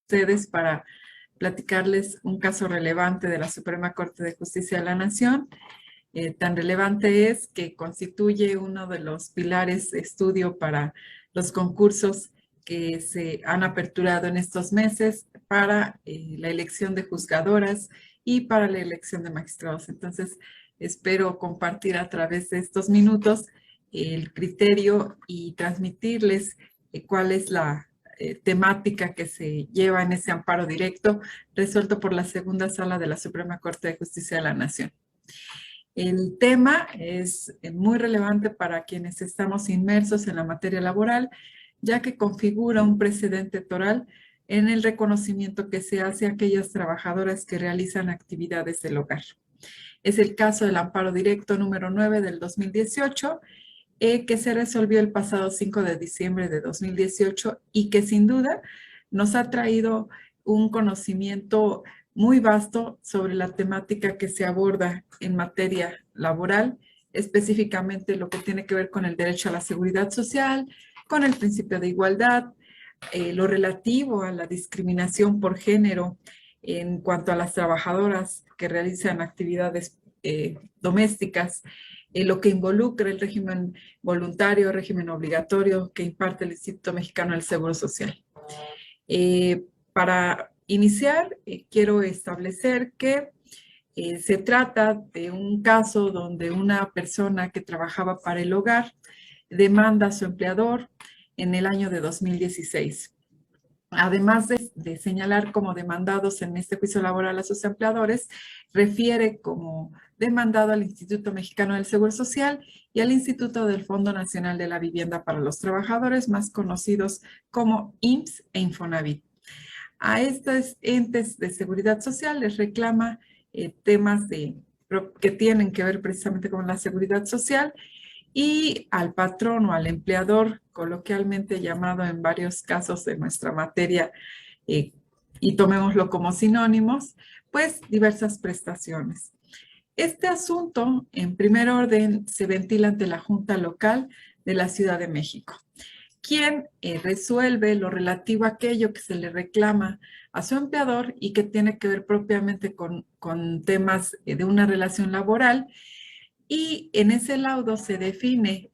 ustedes para platicarles un caso relevante de la Suprema Corte de Justicia de la Nación. Tan relevante es que constituye uno de los pilares de estudio para los concursos que se han aperturado en estos meses para la elección de juzgadoras y para la elección de magistrados. Entonces, espero compartir a través de estos minutos el criterio y transmitirles cuál es la temática que se lleva en ese amparo directo resuelto por la segunda sala de la Suprema Corte de Justicia de la Nación. El tema es muy relevante para quienes estamos inmersos en la materia laboral, ya que configura un precedente toral en el reconocimiento que se hace a aquellas trabajadoras que realizan actividades del hogar. Es el caso del amparo directo número 9 del 2018, que se resolvió el pasado 5 de diciembre de 2018 y que sin duda nos ha traído un conocimiento muy vasto sobre la temática que se aborda en materia laboral, específicamente lo que tiene que ver con el derecho a la seguridad social, con el principio de igualdad, lo relativo a la discriminación por género en cuanto a las trabajadoras que realizan actividades domésticas, lo que involucra el régimen voluntario, régimen obligatorio que imparte el Instituto Mexicano del Seguro Social. Para iniciar, quiero establecer que se trata de un caso donde una persona que trabajaba para el hogar demanda a su empleador en el año de 2016. Además de señalar como demandados en este juicio laboral a sus empleadores, refiere como demandado al Instituto Mexicano del Seguro Social y al Instituto del Fondo Nacional de la Vivienda para los Trabajadores, más conocidos como IMSS e Infonavit. A estos entes de seguridad social les reclama temas que tienen que ver precisamente con la seguridad social, y al patrón o al empleador, coloquialmente llamado en varios casos de nuestra materia, y tomémoslo como sinónimos, pues diversas prestaciones. Este asunto, en primer orden, se ventila ante la Junta Local de la Ciudad de México, quien resuelve lo relativo a aquello que se le reclama a su empleador y que tiene que ver propiamente con temas de una relación laboral. Y en ese laudo se define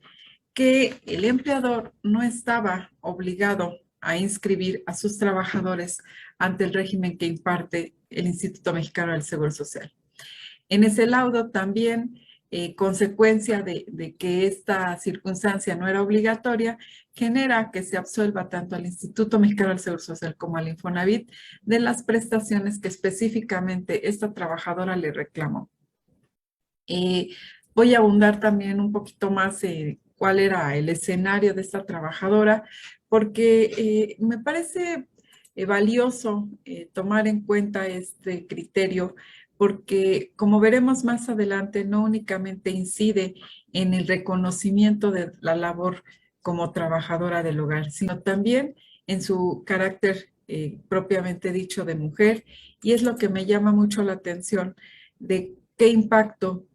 que el empleador no estaba obligado a inscribir a sus trabajadores ante el régimen que imparte el Instituto Mexicano del Seguro Social. En ese laudo también, consecuencia de que esta circunstancia no era obligatoria, genera que se absuelva tanto al Instituto Mexicano del Seguro Social como al Infonavit de las prestaciones que específicamente esta trabajadora le reclamó. Voy a abundar también un poquito más cuál era el escenario de esta trabajadora, porque me parece valioso tomar en cuenta este criterio, porque como veremos más adelante, no únicamente incide en el reconocimiento de la labor como trabajadora del hogar, sino también en su carácter propiamente dicho de mujer, y es lo que me llama mucho la atención de qué impacto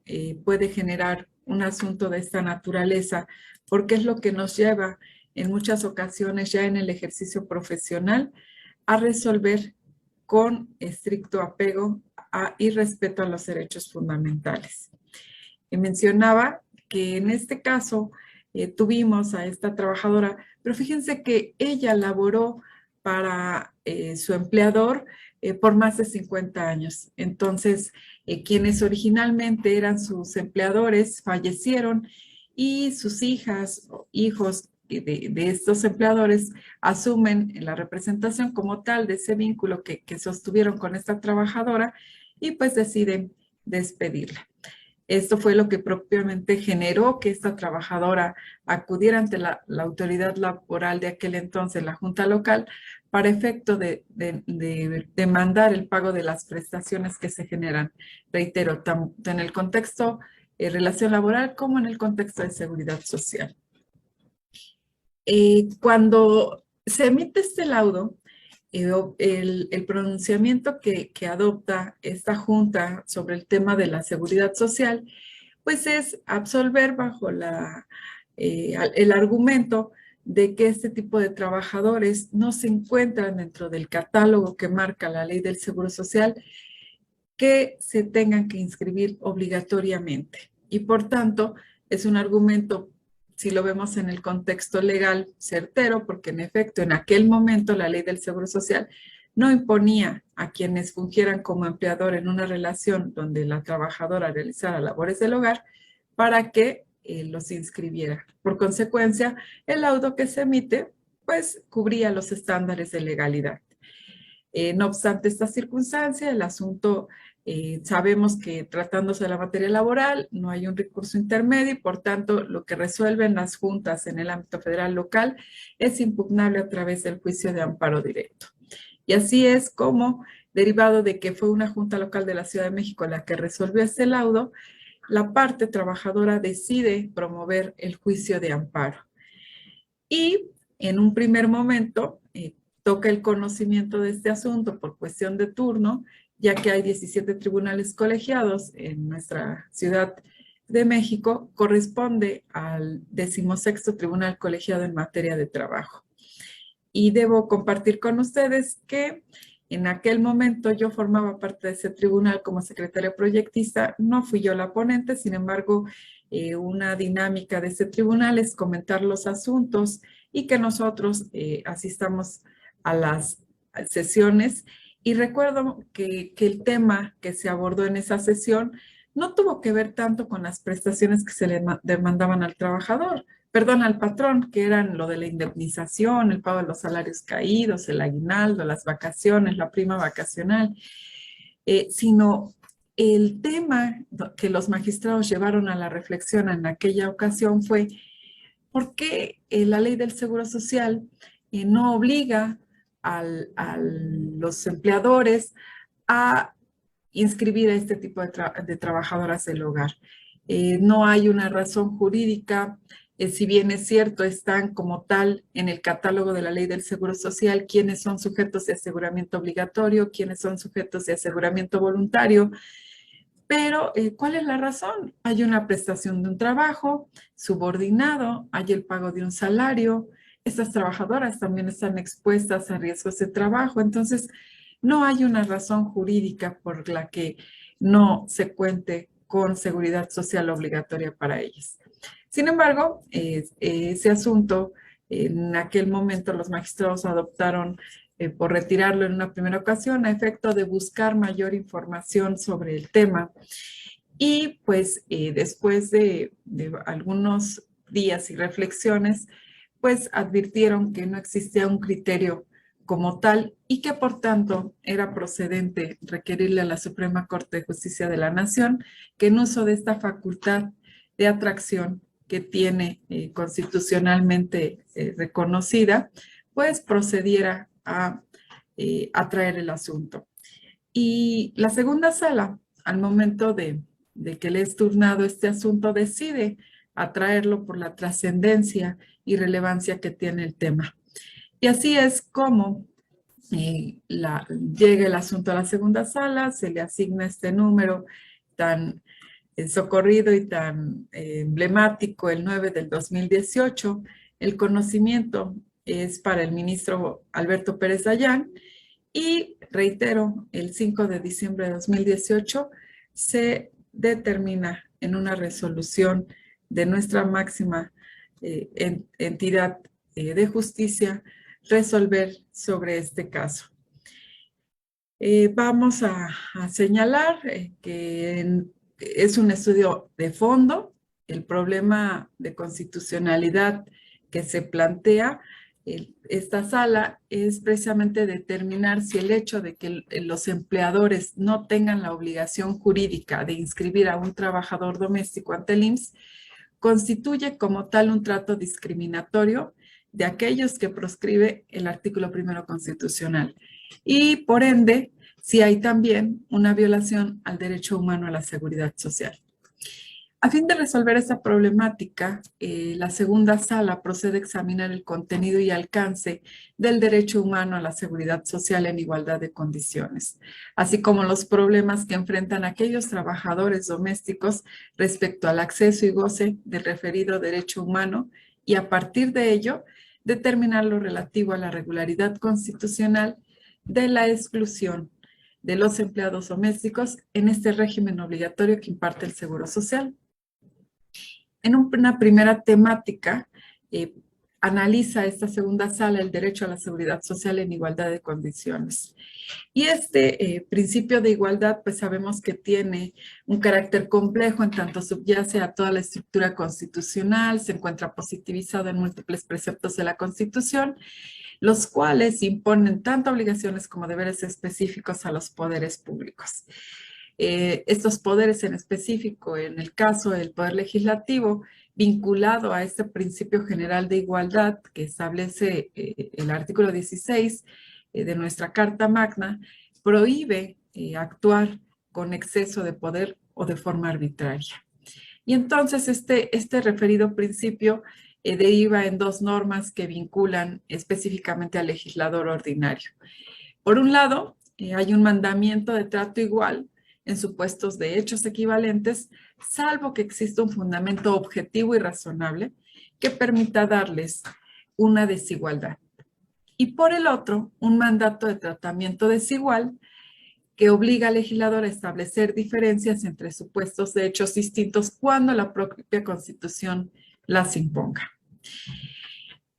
puede generar un asunto de esta naturaleza, porque es lo que nos lleva en muchas ocasiones ya en el ejercicio profesional a resolver con estricto apego y respeto a los derechos fundamentales. Mencionaba que en este caso tuvimos a esta trabajadora, pero fíjense que ella laboró para su empleador por más de 50 años. Entonces, quienes originalmente eran sus empleadores fallecieron y sus hijas o hijos de estos empleadores asumen la representación como tal de ese vínculo que sostuvieron con esta trabajadora y pues deciden despedirla. Esto fue lo que propiamente generó que esta trabajadora acudiera ante la autoridad laboral de aquel entonces, la Junta Local, para efecto de demandar el pago de las prestaciones que se generan, reitero, tanto en el contexto de relación laboral como en el contexto de seguridad social. Cuando se emite este laudo, el pronunciamiento que adopta esta Junta sobre el tema de la seguridad social, pues es absolver bajo el argumento de que este tipo de trabajadores no se encuentran dentro del catálogo que marca la Ley del Seguro Social, que se tengan que inscribir obligatoriamente. Y por tanto, es un argumento, si lo vemos en el contexto legal, certero, porque en efecto, en aquel momento la Ley del Seguro Social no imponía a quienes fungieran como empleador en una relación donde la trabajadora realizara labores del hogar para que los inscribiera. Por consecuencia, el laudo que se emite, pues, cubría los estándares de legalidad. No obstante esta circunstancia, el asunto, sabemos que tratándose de la materia laboral, no hay un recurso intermedio y por tanto lo que resuelven las juntas en el ámbito federal local es impugnable a través del juicio de amparo directo. Y así es como, derivado de que fue una junta local de la Ciudad de México la que resolvió este laudo, la parte trabajadora decide promover el juicio de amparo. Y en un primer momento toca el conocimiento de este asunto por cuestión de turno, ya que hay 17 tribunales colegiados en nuestra Ciudad de México, corresponde al 16º Tribunal Colegiado en materia de trabajo. Y debo compartir con ustedes que en aquel momento yo formaba parte de ese tribunal como secretaria proyectista, no fui yo la ponente, sin embargo, una dinámica de ese tribunal es comentar los asuntos y que nosotros asistamos a las sesiones. Y recuerdo que el tema que se abordó en esa sesión no tuvo que ver tanto con las prestaciones que se le demandaban al trabajador, perdón, al patrón, que eran lo de la indemnización, el pago de los salarios caídos, el aguinaldo, las vacaciones, la prima vacacional, sino el tema que los magistrados llevaron a la reflexión en aquella ocasión fue ¿por qué la ley del Seguro Social no obliga a los empleadores a inscribir a este tipo de trabajadoras del hogar? No hay una razón jurídica, si bien es cierto, están como tal en el catálogo de la ley del Seguro Social quiénes son sujetos de aseguramiento obligatorio, quiénes son sujetos de aseguramiento voluntario, pero ¿cuál es la razón? Hay una prestación de un trabajo subordinado, hay el pago de un salario, estas trabajadoras también están expuestas a riesgos de trabajo, entonces no hay una razón jurídica por la que no se cuente con seguridad social obligatoria para ellas. Sin embargo, ese asunto, en aquel momento los magistrados adoptaron por retirarlo en una primera ocasión a efecto de buscar mayor información sobre el tema. Y pues después de algunos días y reflexiones, pues advirtieron que no existía un criterio como tal y que por tanto era procedente requerirle a la Suprema Corte de Justicia de la Nación que en uso de esta facultad de atracción que tiene constitucionalmente reconocida, pues procediera a atraer el asunto. Y la segunda sala, al momento de que le es turnado este asunto, decide atraerlo por la trascendencia y relevancia que tiene el tema. Y así es como llega el asunto a la segunda sala, se le asigna este número tan socorrido y tan emblemático, el 9 del 2018. El conocimiento es para el ministro Alberto Pérez Dayán y reitero, el 5 de diciembre de 2018 se determina en una resolución de nuestra máxima entidad de justicia resolver sobre este caso. Vamos a señalar que es un estudio de fondo. El problema de constitucionalidad que se plantea esta sala es precisamente determinar si el hecho de que los empleadores no tengan la obligación jurídica de inscribir a un trabajador doméstico ante el IMSS constituye como tal un trato discriminatorio de aquellos que proscribe el artículo 1 constitucional. Y por ende, si hay también una violación al derecho humano a la seguridad social. A fin de resolver esta problemática, la segunda sala procede a examinar el contenido y alcance del derecho humano a la seguridad social en igualdad de condiciones, así como los problemas que enfrentan aquellos trabajadores domésticos respecto al acceso y goce del referido derecho humano y a partir de ello, determinar lo relativo a la regularidad constitucional de la exclusión de los empleados domésticos en este régimen obligatorio que imparte el Seguro Social. En una primera temática, analiza esta segunda sala el derecho a la seguridad social en igualdad de condiciones. Y este principio de igualdad, pues sabemos que tiene un carácter complejo en tanto subyace a toda la estructura constitucional, se encuentra positivizado en múltiples preceptos de la Constitución, los cuales imponen tanto obligaciones como deberes específicos a los poderes públicos. Estos poderes en específico, en el caso del Poder Legislativo, vinculado a este principio general de igualdad que establece el artículo 16 de nuestra Carta Magna, prohíbe actuar con exceso de poder o de forma arbitraria. Y entonces este referido principio deriva en dos normas que vinculan específicamente al legislador ordinario. Por un lado, hay un mandamiento de trato igual en supuestos de hechos equivalentes, salvo que exista un fundamento objetivo y razonable que permita darles una desigualdad. Y por el otro, un mandato de tratamiento desigual que obliga al legislador a establecer diferencias entre supuestos de hechos distintos cuando la propia Constitución las imponga.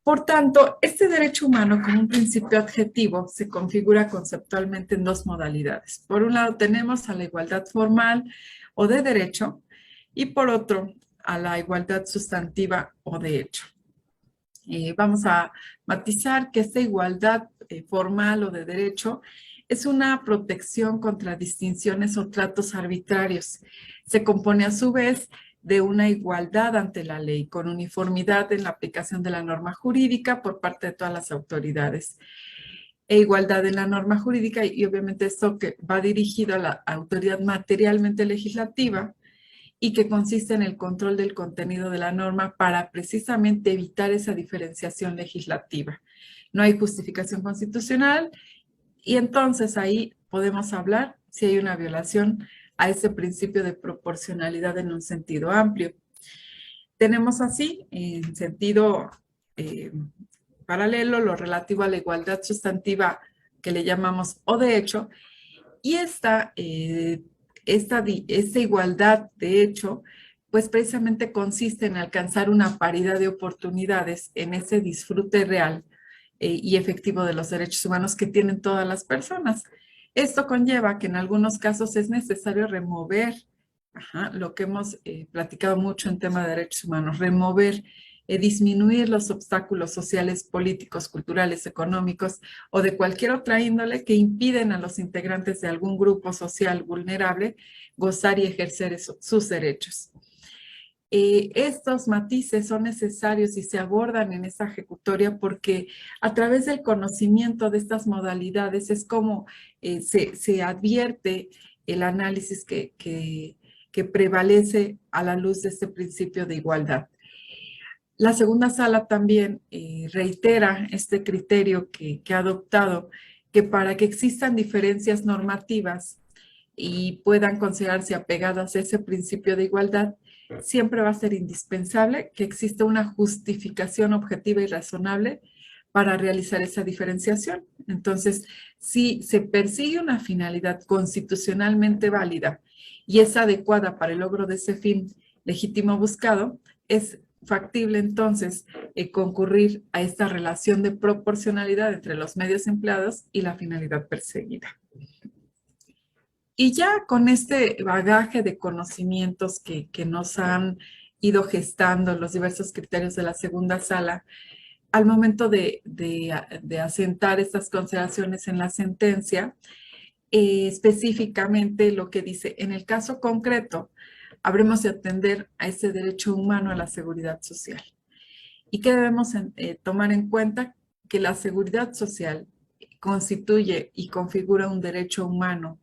Por tanto, este derecho humano como un principio adjetivo se configura conceptualmente en dos modalidades. Por un lado tenemos a la igualdad formal o de derecho y por otro a la igualdad sustantiva o de hecho. Vamos a matizar que esta igualdad formal o de derecho es una protección contra distinciones o tratos arbitrarios. Se compone a su vez de una igualdad ante la ley, con uniformidad en la aplicación de la norma jurídica por parte de todas las autoridades. E igualdad en la norma jurídica y obviamente esto que va dirigido a la autoridad materialmente legislativa y que consiste en el control del contenido de la norma para precisamente evitar esa diferenciación legislativa. No hay justificación constitucional y entonces ahí podemos hablar si hay una violación a ese principio de proporcionalidad en un sentido amplio. Tenemos así, en sentido paralelo, lo relativo a la igualdad sustantiva que le llamamos o de hecho, y esta igualdad de hecho, pues precisamente consiste en alcanzar una paridad de oportunidades en ese disfrute real y efectivo de los derechos humanos que tienen todas las personas. Esto conlleva que en algunos casos es necesario remover lo que hemos platicado mucho en tema de derechos humanos, remover, disminuir los obstáculos sociales, políticos, culturales, económicos o de cualquier otra índole que impiden a los integrantes de algún grupo social vulnerable gozar y ejercer sus derechos. Estos matices son necesarios y se abordan en esta ejecutoria porque a través del conocimiento de estas modalidades es como se advierte el análisis que prevalece a la luz de este principio de igualdad. La segunda sala también reitera este criterio que ha adoptado, que para que existan diferencias normativas y puedan considerarse apegadas a ese principio de igualdad, siempre va a ser indispensable que exista una justificación objetiva y razonable para realizar esa diferenciación. Entonces, si se persigue una finalidad constitucionalmente válida y es adecuada para el logro de ese fin legítimo buscado, es factible entonces concurrir a esta relación de proporcionalidad entre los medios empleados y la finalidad perseguida. Y ya con este bagaje de conocimientos que nos han ido gestando los diversos criterios de la segunda sala, al momento de asentar estas consideraciones en la sentencia, específicamente lo que dice, en el caso concreto, habremos de atender a ese derecho humano a la seguridad social. ¿Y qué debemos tomar en cuenta? Que la seguridad social constituye y configura un derecho humano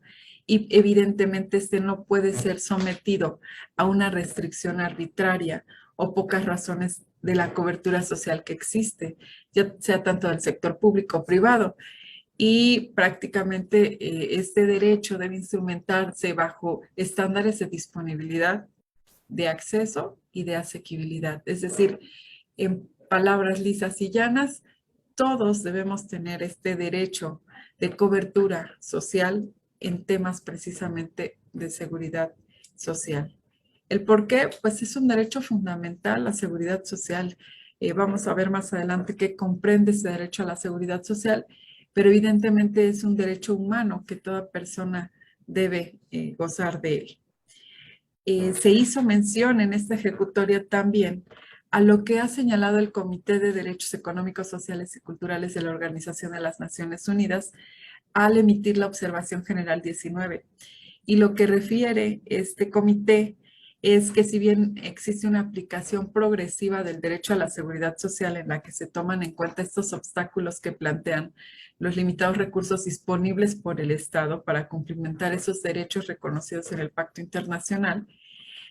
y evidentemente este no puede ser sometido a una restricción arbitraria o pocas razones de la cobertura social que existe, ya sea tanto del sector público o privado. Y prácticamente este derecho debe instrumentarse bajo estándares de disponibilidad, de acceso y de asequibilidad. Es decir, palabras lisas y llanas, todos debemos tener este derecho de cobertura social en temas precisamente de seguridad social. ¿El por qué? Pues es un derecho fundamental la seguridad social. Vamos a ver más adelante qué comprende ese derecho a la seguridad social, pero evidentemente es un derecho humano que toda persona debe gozar de él. Se hizo mención en esta ejecutoria también a lo que ha señalado el Comité de Derechos Económicos, Sociales y Culturales de la Organización de las Naciones Unidas al emitir la Observación General 19. Y lo que refiere este comité es que si bien existe una aplicación progresiva del derecho a la seguridad social en la que se toman en cuenta estos obstáculos que plantean los limitados recursos disponibles por el Estado para cumplimentar esos derechos reconocidos en el Pacto Internacional,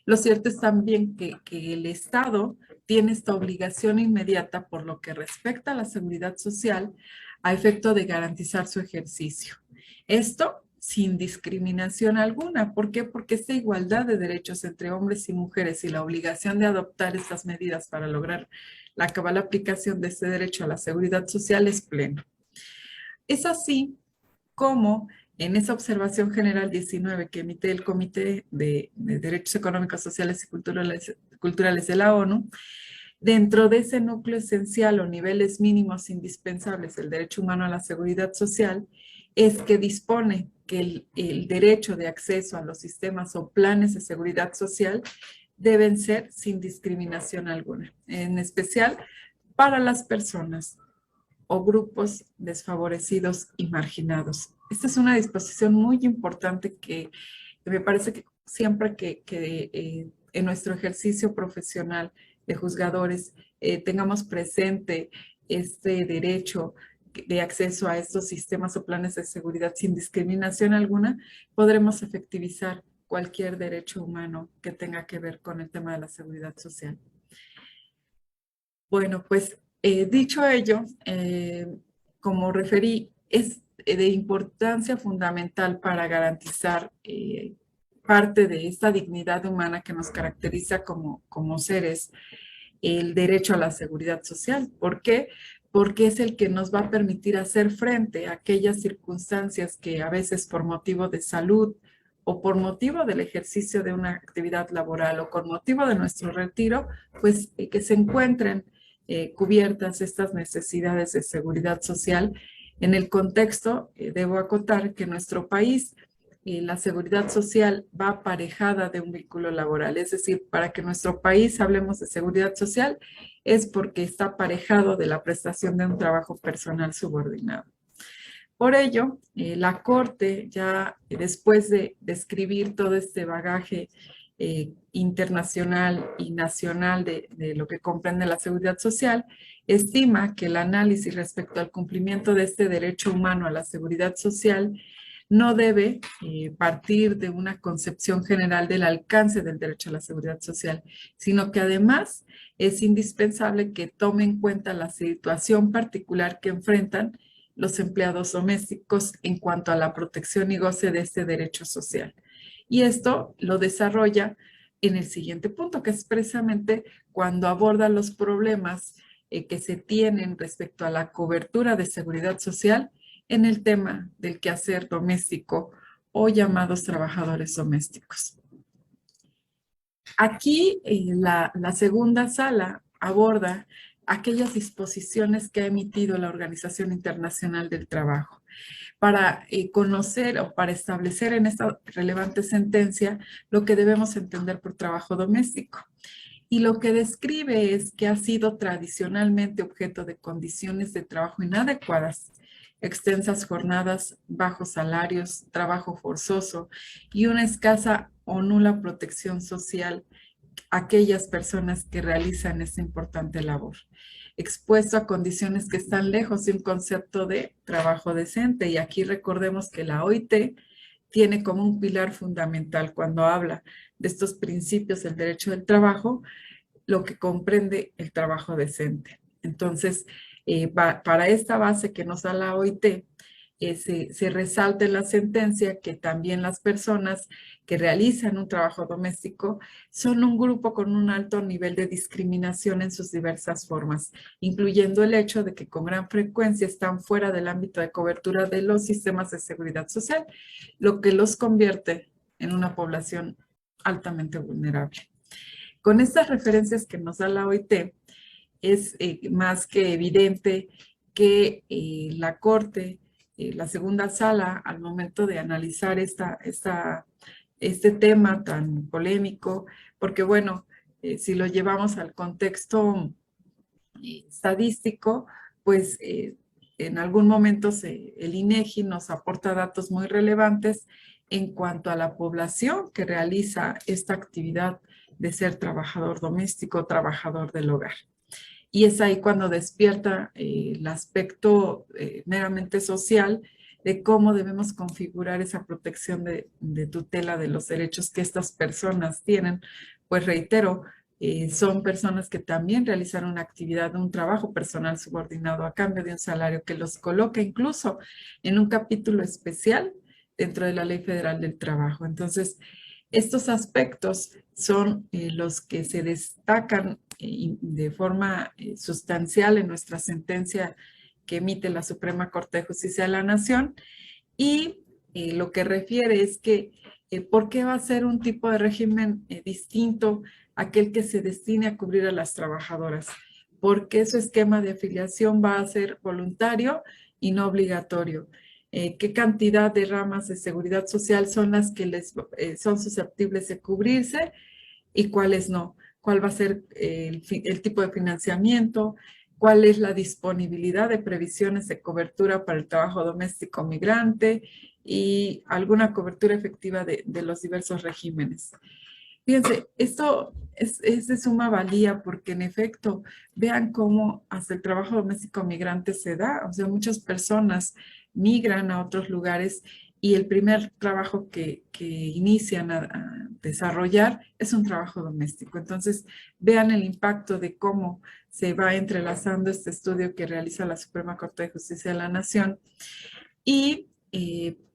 lo cierto es también que el Estado tiene esta obligación inmediata por lo que respecta a la seguridad social a efecto de garantizar su ejercicio. Esto sin discriminación alguna. ¿Por qué? Porque esta igualdad de derechos entre hombres y mujeres y la obligación de adoptar estas medidas para lograr la cabal aplicación de este derecho a la seguridad social es pleno. Es así como en esa observación general 19 que emite el Comité de Derechos Económicos, Sociales y Culturales de la ONU, dentro de ese núcleo esencial o niveles mínimos indispensables del derecho humano a la seguridad social, es que dispone que el derecho de acceso a los sistemas o planes de seguridad social deben ser sin discriminación alguna, en especial para las personas o grupos desfavorecidos y marginados. Esta es una disposición muy importante que me parece que siempre que en nuestro ejercicio profesional de juzgadores tengamos presente este derecho de acceso a estos sistemas o planes de seguridad sin discriminación alguna, podremos efectivizar cualquier derecho humano que tenga que ver con el tema de la seguridad social. Bueno, pues dicho ello, como referí, es de importancia fundamental para garantizar parte de esta dignidad humana que nos caracteriza como seres, el derecho a la seguridad social. ¿Por qué? Porque es el que nos va a permitir hacer frente a aquellas circunstancias que a veces por motivo de salud o por motivo del ejercicio de una actividad laboral o con motivo de nuestro retiro, pues que se encuentren cubiertas estas necesidades de seguridad social. En el contexto, debo acotar que en nuestro país la seguridad social va aparejada de un vínculo laboral. Es decir, para que en nuestro país hablemos de seguridad social es porque está aparejado de la prestación de un trabajo personal subordinado. Por ello, la Corte, ya después de describir todo este bagaje internacional y nacional de lo que comprende la seguridad social, estima que el análisis respecto al cumplimiento de este derecho humano a la seguridad social no debe partir de una concepción general del alcance del derecho a la seguridad social, sino que además es indispensable que tome en cuenta la situación particular que enfrentan los empleados domésticos en cuanto a la protección y goce de este derecho social. Y esto lo desarrolla en el siguiente punto, que es precisamente cuando aborda los problemas que se tienen respecto a la cobertura de seguridad social en el tema del quehacer doméstico o llamados trabajadores domésticos. Aquí la segunda sala aborda aquellas disposiciones que ha emitido la Organización Internacional del Trabajo para conocer o para establecer en esta relevante sentencia lo que debemos entender por trabajo doméstico. Y lo que describe es que ha sido tradicionalmente objeto de condiciones de trabajo inadecuadas, extensas jornadas, bajos salarios, trabajo forzoso y una escasa o nula protección social a aquellas personas que realizan esta importante labor, expuesto a condiciones que están lejos de un concepto de trabajo decente. Y aquí recordemos que la OIT tiene como un pilar fundamental cuando habla de estos principios del derecho del trabajo, lo que comprende el trabajo decente. Entonces, para esta base que nos da la OIT, se resalta en la sentencia que también las personas que realizan un trabajo doméstico son un grupo con un alto nivel de discriminación en sus diversas formas, incluyendo el hecho de que con gran frecuencia están fuera del ámbito de cobertura de los sistemas de seguridad social, lo que los convierte en una población altamente vulnerable. Con estas referencias que nos da la OIT, es más que evidente que la Corte, la segunda sala, al momento de analizar este tema tan polémico, porque bueno, si lo llevamos al contexto estadístico, pues en algún momento el INEGI nos aporta datos muy relevantes en cuanto a la población que realiza esta actividad de ser trabajador doméstico, trabajador del hogar. Y es ahí cuando despierta el aspecto meramente social de cómo debemos configurar esa protección de tutela de los derechos que estas personas tienen. Pues reitero, son personas que también realizan una actividad, un trabajo personal subordinado a cambio de un salario que los coloca incluso en un capítulo especial dentro de la Ley Federal del Trabajo. Entonces, estos aspectos son los que se destacan de forma sustancial en nuestra sentencia que emite la Suprema Corte de Justicia de la Nación y lo que refiere es que ¿por qué va a ser un tipo de régimen distinto a aquel que se destine a cubrir a las trabajadoras? Porque su esquema de afiliación va a ser voluntario y no obligatorio. ¿Qué cantidad de ramas de seguridad social son las que son susceptibles de cubrirse y cuáles no? ¿Cuál va a ser el tipo de financiamiento? ¿Cuál es la disponibilidad de previsiones de cobertura para el trabajo doméstico migrante y alguna cobertura efectiva de los diversos regímenes? Fíjense, esto es de suma valía porque en efecto, vean cómo hasta el trabajo doméstico migrante se da. O sea, muchas personas migran a otros lugares y el primer trabajo que inician a desarrollar es un trabajo doméstico. Entonces, vean el impacto de cómo se va entrelazando este estudio que realiza la Suprema Corte de Justicia de la Nación y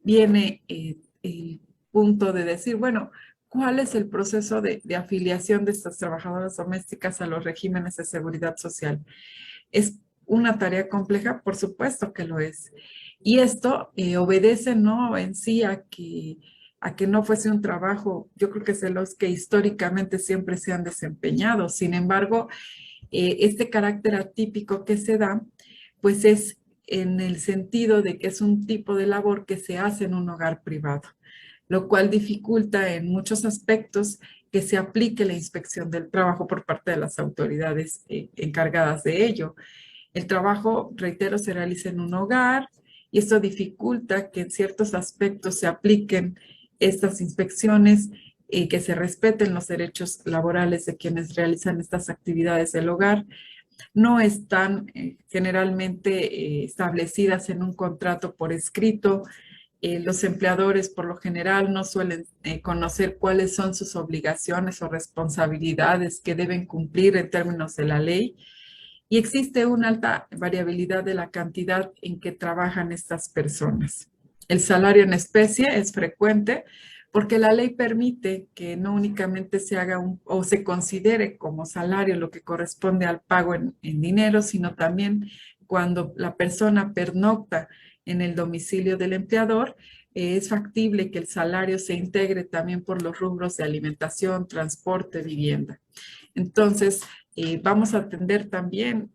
viene el punto de decir, bueno, ¿cuál es el proceso de afiliación de estas trabajadoras domésticas a los regímenes de seguridad social? ¿Es una tarea compleja? Por supuesto que lo es. Y esto obedece no en sí a que no fuese un trabajo, yo creo que es de los que históricamente siempre se han desempeñado. Sin embargo, este carácter atípico que se da, pues es en el sentido de que es un tipo de labor que se hace en un hogar privado, lo cual dificulta en muchos aspectos que se aplique la inspección del trabajo por parte de las autoridades encargadas de ello. El trabajo, reitero, se realiza en un hogar y esto dificulta que en ciertos aspectos se apliquen estas inspecciones y que se respeten los derechos laborales de quienes realizan estas actividades del hogar. No están generalmente establecidas en un contrato por escrito. Los empleadores por lo general no suelen conocer cuáles son sus obligaciones o responsabilidades que deben cumplir en términos de la ley y existe una alta variabilidad de la cantidad en que trabajan estas personas. El salario en especie es frecuente porque la ley permite que no únicamente se haga o se considere como salario lo que corresponde al pago en dinero, sino también cuando la persona pernocta en el domicilio del empleador, es factible que el salario se integre también por los rubros de alimentación, transporte, vivienda. Entonces, vamos a atender también,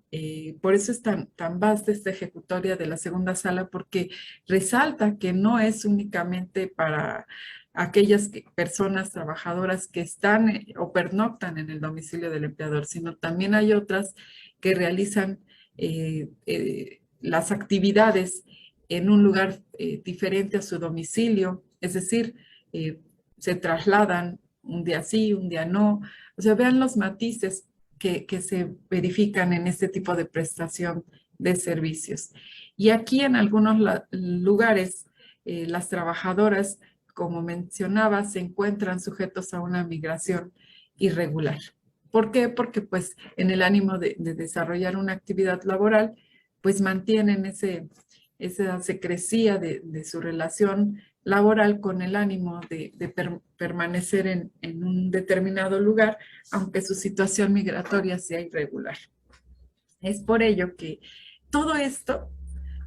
por eso es tan vasta esta ejecutoria de la segunda sala, porque resalta que no es únicamente para aquellas personas trabajadoras que están o pernoctan en el domicilio del empleador, sino también hay otras que realizan las actividades en un lugar diferente a su domicilio, es decir, se trasladan un día sí, un día no. O sea, vean los matices que se verifican en este tipo de prestación de servicios. Y aquí en algunos lugares, las trabajadoras, como mencionaba, se encuentran sujetos a una migración irregular. ¿Por qué? Porque pues en el ánimo de desarrollar una actividad laboral, pues mantienen esa secrecía de su relación laboral con el ánimo de permanecer en un determinado lugar, aunque su situación migratoria sea irregular. Es por ello que todo esto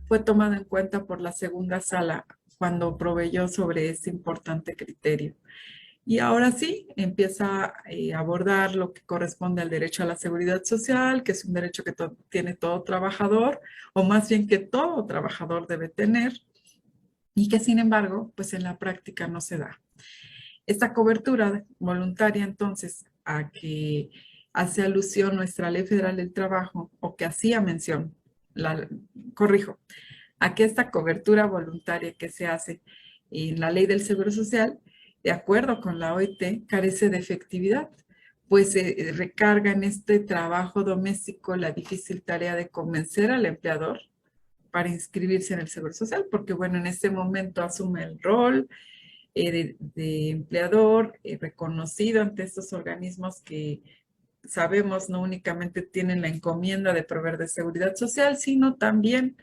fue tomado en cuenta por la segunda sala cuando proveyó sobre este importante criterio. Y ahora sí, empieza a abordar lo que corresponde al derecho a la seguridad social, que es un derecho que tiene todo trabajador, o más bien que todo trabajador debe tener, y que sin embargo, pues en la práctica no se da. Esta cobertura voluntaria, entonces, a que hace alusión nuestra Ley Federal del Trabajo, o que hacía mención, corrijo, a que esta cobertura voluntaria que se hace en la Ley del Seguro Social, de acuerdo con la OIT, carece de efectividad, pues se recarga en este trabajo doméstico la difícil tarea de convencer al empleador para inscribirse en el Seguro Social, porque bueno, en este momento asume el rol de empleador reconocido ante estos organismos que sabemos no únicamente tienen la encomienda de proveer de seguridad social, sino también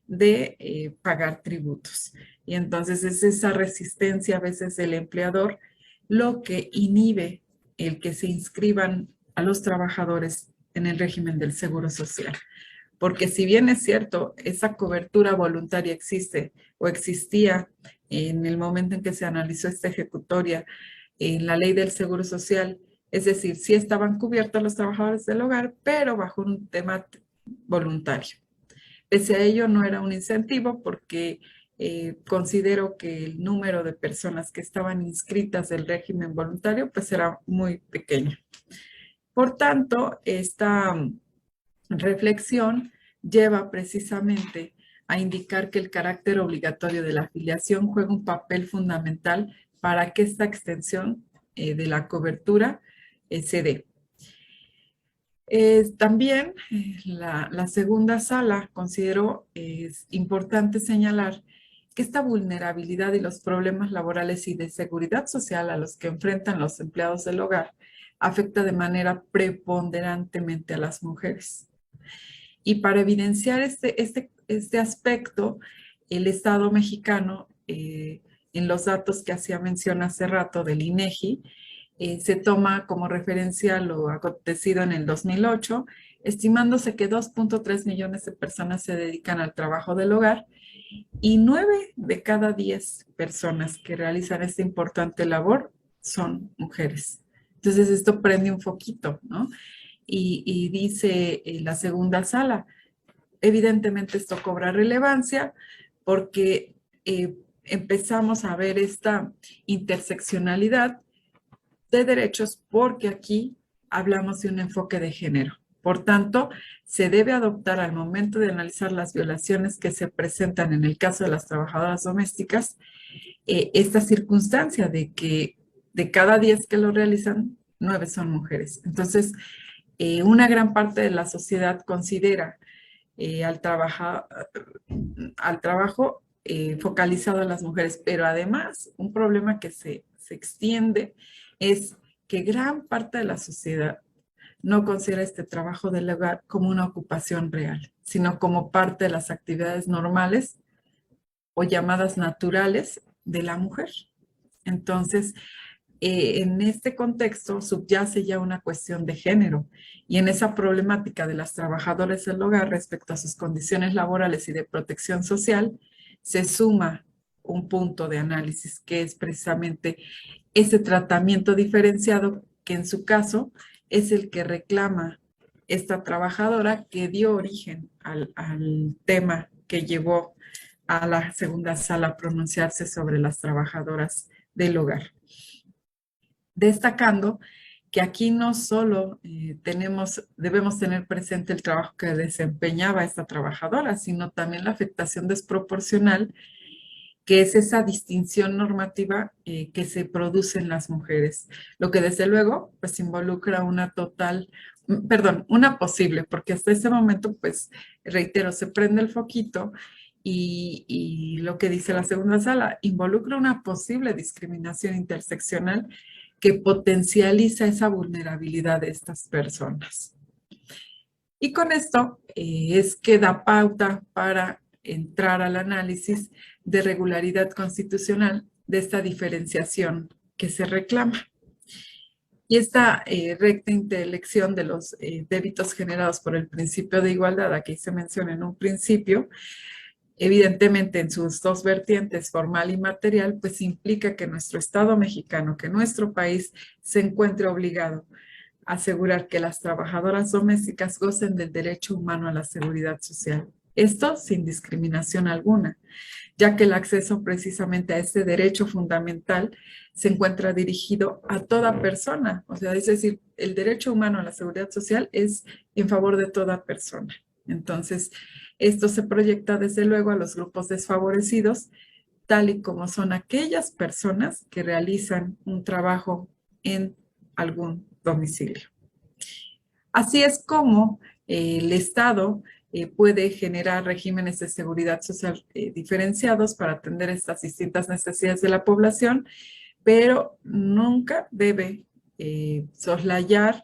de pagar tributos. Y entonces es esa resistencia a veces del empleador lo que inhibe el que se inscriban a los trabajadores en el régimen del seguro social. Porque si bien es cierto, esa cobertura voluntaria existe o existía en el momento en que se analizó esta ejecutoria en la ley del seguro social, es decir, sí estaban cubiertos los trabajadores del hogar, pero bajo un tema voluntario. Pese a ello, no era un incentivo porque considero que el número de personas que estaban inscritas del régimen voluntario pues era muy pequeño. Por tanto, esta reflexión lleva precisamente a indicar que el carácter obligatorio de la afiliación juega un papel fundamental para que esta extensión de la cobertura se dé. También la segunda sala consideró es importante señalar que esta vulnerabilidad y los problemas laborales y de seguridad social a los que enfrentan los empleados del hogar afecta de manera preponderantemente a las mujeres. Y para evidenciar este aspecto, el Estado mexicano, en los datos que hacía mención hace rato del INEGI, se toma como referencia lo acontecido en el 2008, estimándose que 2.3 millones de personas se dedican al trabajo del hogar y 9 de cada 10 personas que realizan esta importante labor son mujeres. Entonces esto prende un foquito, ¿no? Y dice la segunda sala, evidentemente esto cobra relevancia porque empezamos a ver esta interseccionalidad de derechos porque aquí hablamos de un enfoque de género. Por tanto, se debe adoptar al momento de analizar las violaciones que se presentan en el caso de las trabajadoras domésticas, esta circunstancia de que de cada 10 que lo realizan, 9 son mujeres. Entonces, una gran parte de la sociedad considera al trabajo focalizado a las mujeres, pero además un problema que se extiende es que gran parte de la sociedad no considera este trabajo del hogar como una ocupación real, sino como parte de las actividades normales o llamadas naturales de la mujer. Entonces, en este contexto subyace ya una cuestión de género y en esa problemática de las trabajadoras del hogar respecto a sus condiciones laborales y de protección social, se suma un punto de análisis que es precisamente ese tratamiento diferenciado que en su caso es el que reclama esta trabajadora que dio origen al tema que llevó a la segunda sala a pronunciarse sobre las trabajadoras del hogar. Destacando que aquí no solo debemos tener presente el trabajo que desempeñaba esta trabajadora, sino también la afectación desproporcional, que es esa distinción normativa que se produce en las mujeres, lo que desde luego pues involucra una posible, porque hasta ese momento pues reitero, se prende el foquito y lo que dice la segunda sala involucra una posible discriminación interseccional que potencializa esa vulnerabilidad de estas personas. Y con esto es que da pauta para entrar al análisis de regularidad constitucional de esta diferenciación que se reclama. Y esta recta intelección de los débitos generados por el principio de igualdad, aquí se menciona en un principio, evidentemente en sus dos vertientes, formal y material, pues implica que nuestro Estado mexicano, que nuestro país se encuentre obligado a asegurar que las trabajadoras domésticas gocen del derecho humano a la seguridad social. Esto sin discriminación alguna, ya que el acceso precisamente a este derecho fundamental se encuentra dirigido a toda persona. O sea, es decir, el derecho humano a la seguridad social es en favor de toda persona. Entonces, esto se proyecta desde luego a los grupos desfavorecidos, tal y como son aquellas personas que realizan un trabajo en algún domicilio. Así es como el Estado puede generar regímenes de seguridad social diferenciados para atender estas distintas necesidades de la población, pero nunca debe soslayar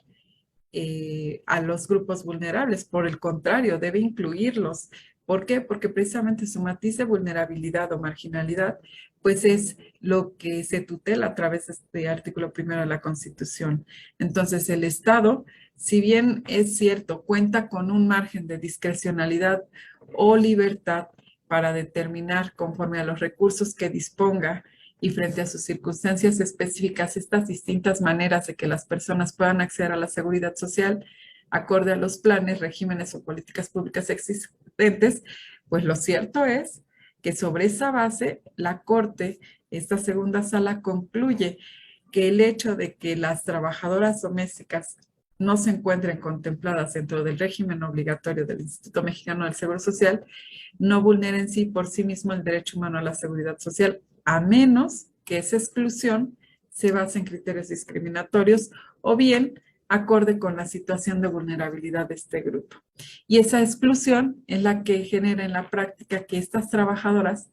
a los grupos vulnerables. Por el contrario, debe incluirlos. ¿Por qué? Porque precisamente su matiz de vulnerabilidad o marginalidad, pues es lo que se tutela a través de este artículo primero de la Constitución. Entonces, el Estado, si bien es cierto, cuenta con un margen de discrecionalidad o libertad para determinar conforme a los recursos que disponga y frente a sus circunstancias específicas estas distintas maneras de que las personas puedan acceder a la seguridad social acorde a los planes, regímenes o políticas públicas existentes, pues lo cierto es que sobre esa base la Corte, esta segunda sala, concluye que el hecho de que las trabajadoras domésticas no se encuentren contempladas dentro del régimen obligatorio del Instituto Mexicano del Seguro Social no vulnera en sí por sí mismo el derecho humano a la seguridad social, a menos que esa exclusión se base en criterios discriminatorios o bien acorde con la situación de vulnerabilidad de este grupo. Y esa exclusión es la que genera en la práctica que estas trabajadoras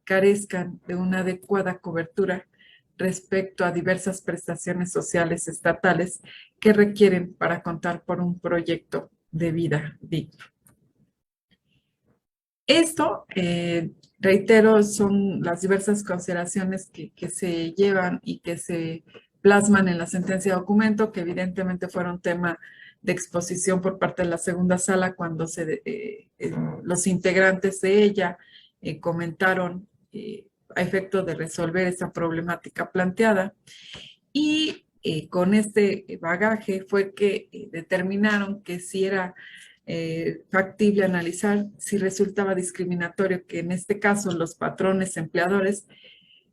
carezcan de una adecuada cobertura respecto a diversas prestaciones sociales estatales que requieren para contar por un proyecto de vida digno. Esto, reitero, son las diversas consideraciones que se llevan y que se plasman en la sentencia de documento, que evidentemente fueron tema de exposición por parte de la segunda sala cuando los integrantes de ella comentaron a efecto de resolver esa problemática planteada. Y con este bagaje fue que determinaron que si era factible analizar si resultaba discriminatorio que en este caso los patrones empleadores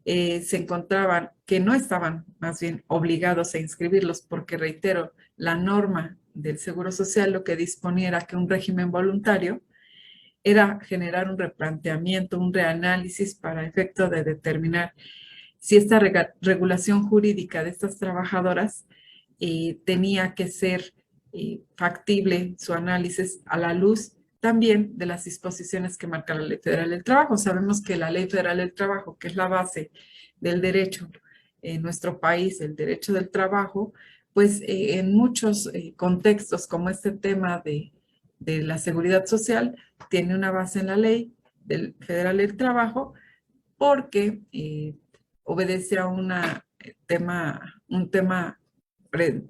se encontraban, que no estaban más bien obligados a inscribirlos, porque reitero, la norma del Seguro Social lo que disponía era que un régimen voluntario era generar un replanteamiento, un reanálisis para efecto de determinar si esta regulación jurídica de estas trabajadoras tenía que ser factible su análisis a la luz también de las disposiciones que marca la Ley Federal del Trabajo. Sabemos que la Ley Federal del Trabajo, que es la base del derecho en nuestro país, el derecho del trabajo, pues en muchos contextos como este tema de la seguridad social, tiene una base en la Ley Federal del Trabajo porque obedece a un tema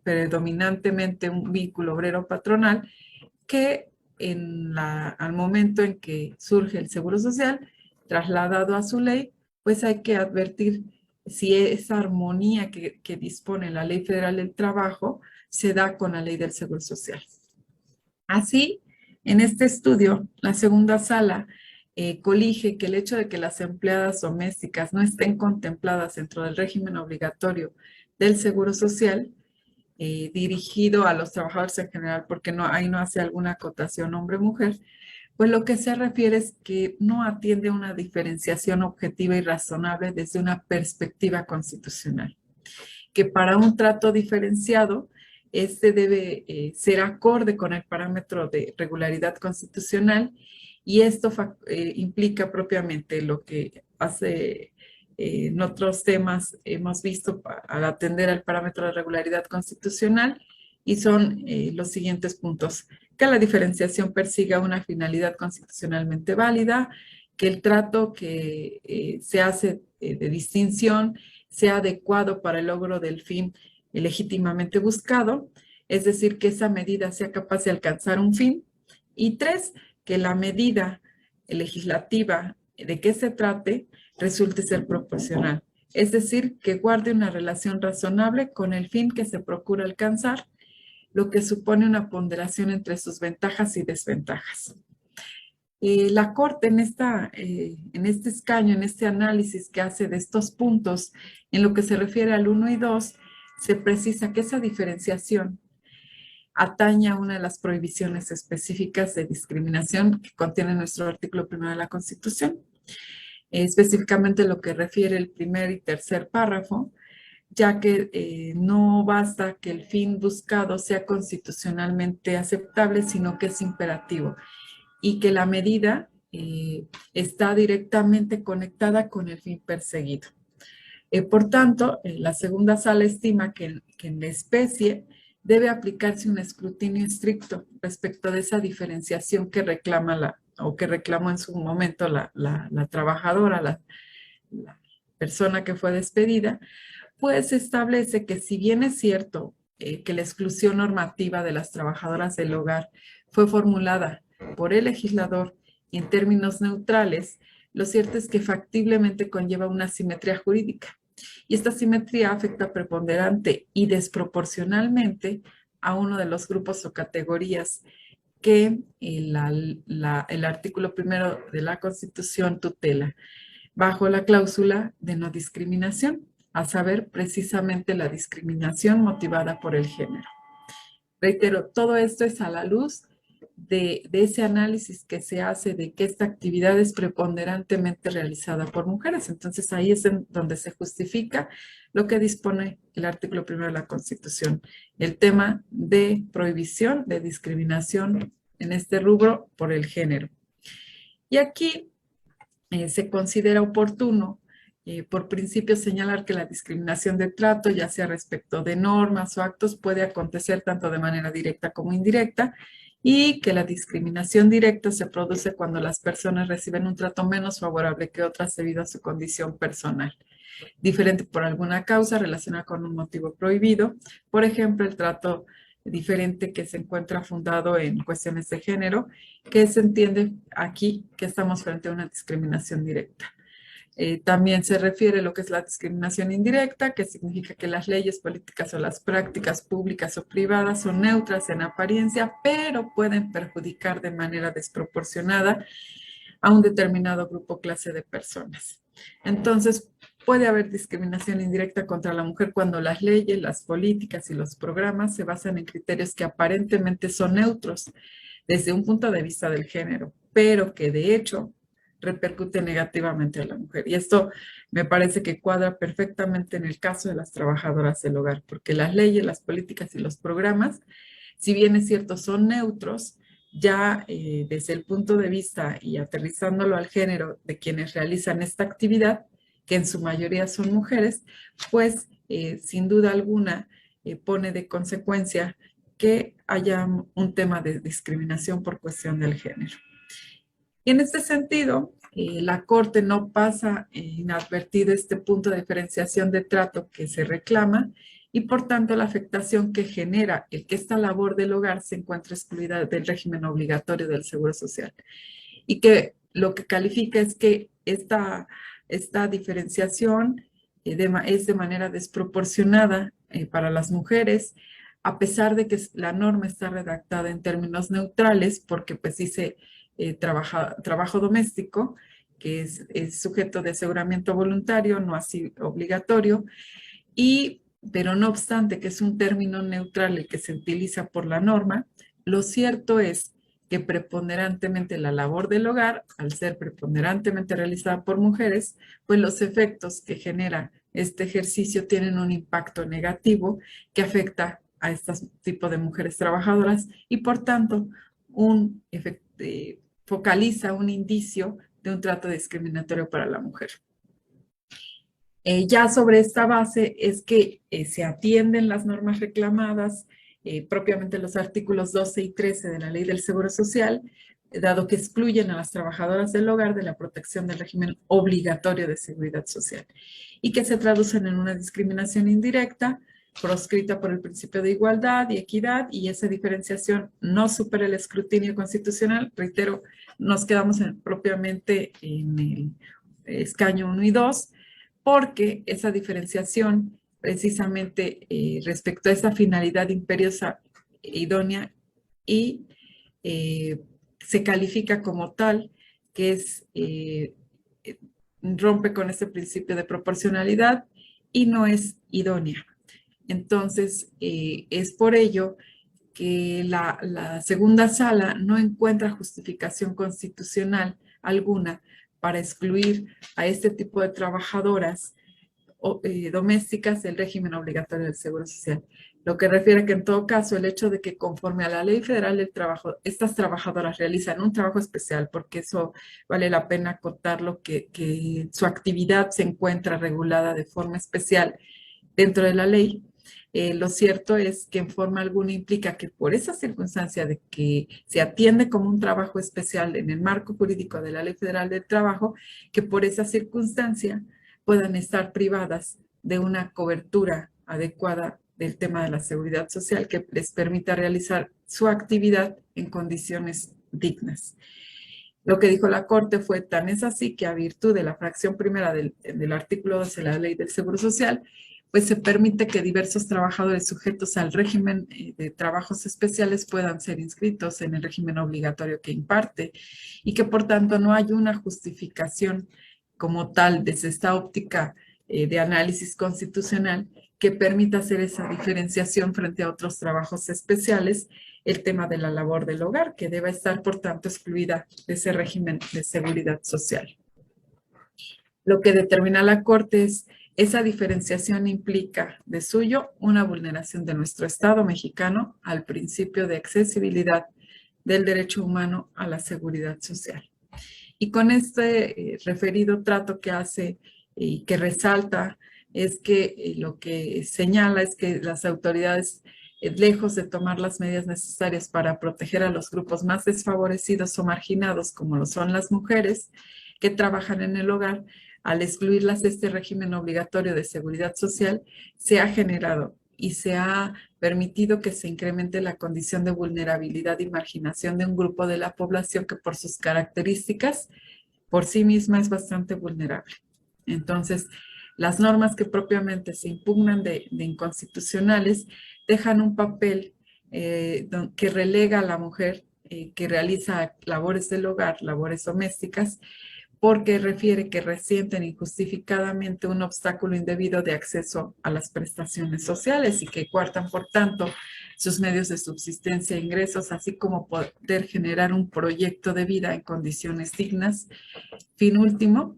predominantemente un vínculo obrero-patronal que al momento en que surge el Seguro Social, trasladado a su ley, pues hay que advertir si esa armonía que dispone la Ley Federal del Trabajo se da con la Ley del Seguro Social. Así, en este estudio, la segunda sala colige que el hecho de que las empleadas domésticas no estén contempladas dentro del régimen obligatorio del Seguro Social, dirigido a los trabajadores en general, porque ahí no hace alguna acotación hombre-mujer, pues lo que se refiere es que no atiende una diferenciación objetiva y razonable desde una perspectiva constitucional, que para un trato diferenciado, este debe ser acorde con el parámetro de regularidad constitucional y esto implica propiamente lo que hace en otros temas hemos visto al atender al parámetro de regularidad constitucional y son los siguientes puntos. que la diferenciación persiga una finalidad constitucionalmente válida, que el trato que se hace de distinción sea adecuado para el logro del fin legítimamente buscado, es decir, que esa medida sea capaz de alcanzar un fin. Y tres, que la medida legislativa de que se trate resulte ser proporcional, es decir, que guarde una relación razonable con el fin que se procura alcanzar, lo que supone una ponderación entre sus ventajas y desventajas. La Corte en este escaño, en este análisis que hace de estos puntos, en lo que se refiere al 1 y 2, se precisa que esa diferenciación atañe a una de las prohibiciones específicas de discriminación que contiene nuestro artículo 1 de la Constitución, específicamente lo que refiere el primer y tercer párrafo, ya que no basta que el fin buscado sea constitucionalmente aceptable, sino que es imperativo y que la medida está directamente conectada con el fin perseguido. Por tanto, la segunda sala estima que en la especie debe aplicarse un escrutinio estricto respecto de esa diferenciación que reclama o que reclamó en su momento la trabajadora, la persona que fue despedida, pues establece que si bien es cierto que la exclusión normativa de las trabajadoras del hogar fue formulada por el legislador y en términos neutrales, lo cierto es que factiblemente conlleva una asimetría jurídica. Y esta asimetría afecta preponderante y desproporcionalmente a uno de los grupos o categorías que el artículo 1 de la Constitución tutela, bajo la cláusula de no discriminación, a saber, precisamente la discriminación motivada por el género. Reitero, todo esto es a la luz de ese análisis que se hace de que esta actividad es preponderantemente realizada por mujeres. Entonces ahí es en donde se justifica lo que dispone el artículo 1 de la Constitución, el tema de prohibición de discriminación en este rubro por el género. Y aquí se considera oportuno por principio señalar que la discriminación de trato, ya sea respecto de normas o actos, puede acontecer tanto de manera directa como indirecta, y que la discriminación directa se produce cuando las personas reciben un trato menos favorable que otras debido a su condición personal, diferente por alguna causa relacionada con un motivo prohibido, por ejemplo, el trato diferente que se encuentra fundado en cuestiones de género, que se entiende aquí que estamos frente a una discriminación directa. También se refiere a lo que es la discriminación indirecta, que significa que las leyes políticas o las prácticas públicas o privadas son neutras en apariencia, pero pueden perjudicar de manera desproporcionada a un determinado grupo o clase de personas. Entonces, puede haber discriminación indirecta contra la mujer cuando las leyes, las políticas y los programas se basan en criterios que aparentemente son neutros desde un punto de vista del género, pero que de hecho repercute negativamente a la mujer. Y esto me parece que cuadra perfectamente en el caso de las trabajadoras del hogar, porque las leyes, las políticas y los programas, si bien es cierto, son neutros, ya desde el punto de vista y aterrizándolo al género de quienes realizan esta actividad, que en su mayoría son mujeres, pues sin duda alguna pone de consecuencia que haya un tema de discriminación por cuestión del género. Y en este sentido, la Corte no pasa inadvertido este punto de diferenciación de trato que se reclama y por tanto la afectación que genera el que esta labor del hogar se encuentre excluida del régimen obligatorio del Seguro Social. Y que lo que califica es que esta diferenciación es de manera desproporcionada para las mujeres, a pesar de que la norma está redactada en términos neutrales, porque pues dice trabajo doméstico, que es sujeto de aseguramiento voluntario, no así obligatorio, pero no obstante que es un término neutral el que se utiliza por la norma, lo cierto es que preponderantemente la labor del hogar, al ser preponderantemente realizada por mujeres, pues los efectos que genera este ejercicio tienen un impacto negativo que afecta a este tipo de mujeres trabajadoras y por tanto focaliza un indicio de un trato discriminatorio para la mujer. Ya sobre esta base es que se atienden las normas reclamadas propiamente los artículos 12 y 13 de la Ley del Seguro Social, dado que excluyen a las trabajadoras del hogar de la protección del régimen obligatorio de seguridad social y que se traducen en una discriminación indirecta proscrita por el principio de igualdad y equidad, y esa diferenciación no supera el escrutinio constitucional. Reitero, nos quedamos propiamente en el escaño 1 y 2, porque esa diferenciación precisamente respecto a esa finalidad imperiosa e idónea y se califica como tal, que es rompe con ese principio de proporcionalidad y no es idónea. Entonces, es por ello que la segunda sala no encuentra justificación constitucional alguna para excluir a este tipo de trabajadoras domésticas del régimen obligatorio del Seguro Social. Lo que refiere que en todo caso el hecho de que conforme a la Ley Federal del Trabajo, estas trabajadoras realizan un trabajo especial, porque eso vale la pena acotarlo, que su actividad se encuentra regulada de forma especial dentro de la ley. Lo cierto es que en forma alguna implica que por esa circunstancia de que se atiende como un trabajo especial en el marco jurídico de la Ley Federal del Trabajo, que por esa circunstancia puedan estar privadas de una cobertura adecuada del tema de la seguridad social que les permita realizar su actividad en condiciones dignas. Lo que dijo la Corte fue tan es así que a virtud de la fracción primera del artículo 12 de la Ley del Seguro Social, pues se permite que diversos trabajadores sujetos al régimen de trabajos especiales puedan ser inscritos en el régimen obligatorio que imparte y que por tanto no hay una justificación como tal desde esta óptica de análisis constitucional que permita hacer esa diferenciación frente a otros trabajos especiales, el tema de la labor del hogar, que debe estar por tanto excluida de ese régimen de seguridad social. Lo que determina la Corte es esa diferenciación implica de suyo una vulneración de nuestro Estado mexicano al principio de accesibilidad del derecho humano a la seguridad social. Y con este referido trato que hace y que resalta es que lo que señala es que las autoridades, lejos de tomar las medidas necesarias para proteger a los grupos más desfavorecidos o marginados, como lo son las mujeres que trabajan en el hogar, al excluirlas de este régimen obligatorio de seguridad social, se ha generado y se ha permitido que se incremente la condición de vulnerabilidad y marginación de un grupo de la población que por sus características por sí misma es bastante vulnerable. Entonces, las normas que propiamente se impugnan de inconstitucionales dejan un papel que relega a la mujer que realiza labores del hogar, labores domésticas, porque refiere que resienten injustificadamente un obstáculo indebido de acceso a las prestaciones sociales y que coartan, por tanto, sus medios de subsistencia e ingresos, así como poder generar un proyecto de vida en condiciones dignas. Fin último,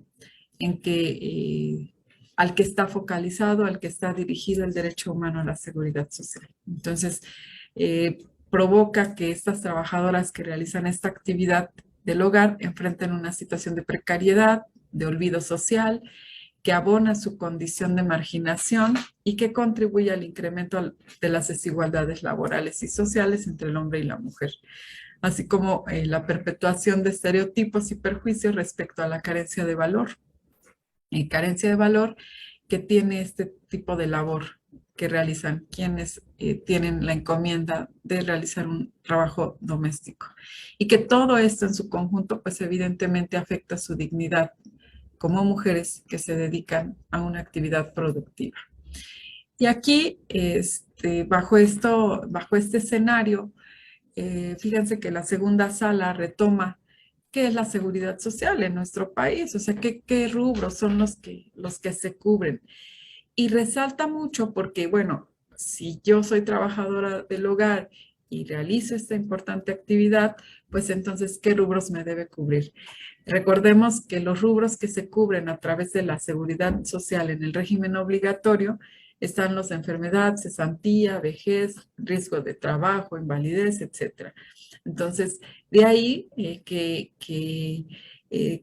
en que al que está focalizado, al que está dirigido el derecho humano a la seguridad social. Entonces, provoca que estas trabajadoras que realizan esta actividad del hogar enfrentan una situación de precariedad, de olvido social, que abona su condición de marginación y que contribuye al incremento de las desigualdades laborales y sociales entre el hombre y la mujer, así como la perpetuación de estereotipos y perjuicios respecto a la carencia de valor. Carencia de valor que tiene este tipo de labor que realizan quienes tienen la encomienda de realizar un trabajo doméstico. Y que todo esto en su conjunto, pues evidentemente afecta su dignidad como mujeres que se dedican a una actividad productiva. Y aquí, bajo este escenario, fíjense que la segunda sala retoma qué es la seguridad social en nuestro país, o sea, qué rubros son los que se cubren. Y resalta mucho porque, bueno, si yo soy trabajadora del hogar y realizo esta importante actividad, pues entonces, ¿qué rubros me debe cubrir? Recordemos que los rubros que se cubren a través de la seguridad social en el régimen obligatorio están los de enfermedad, cesantía, vejez, riesgo de trabajo, invalidez, etc. Entonces, de ahí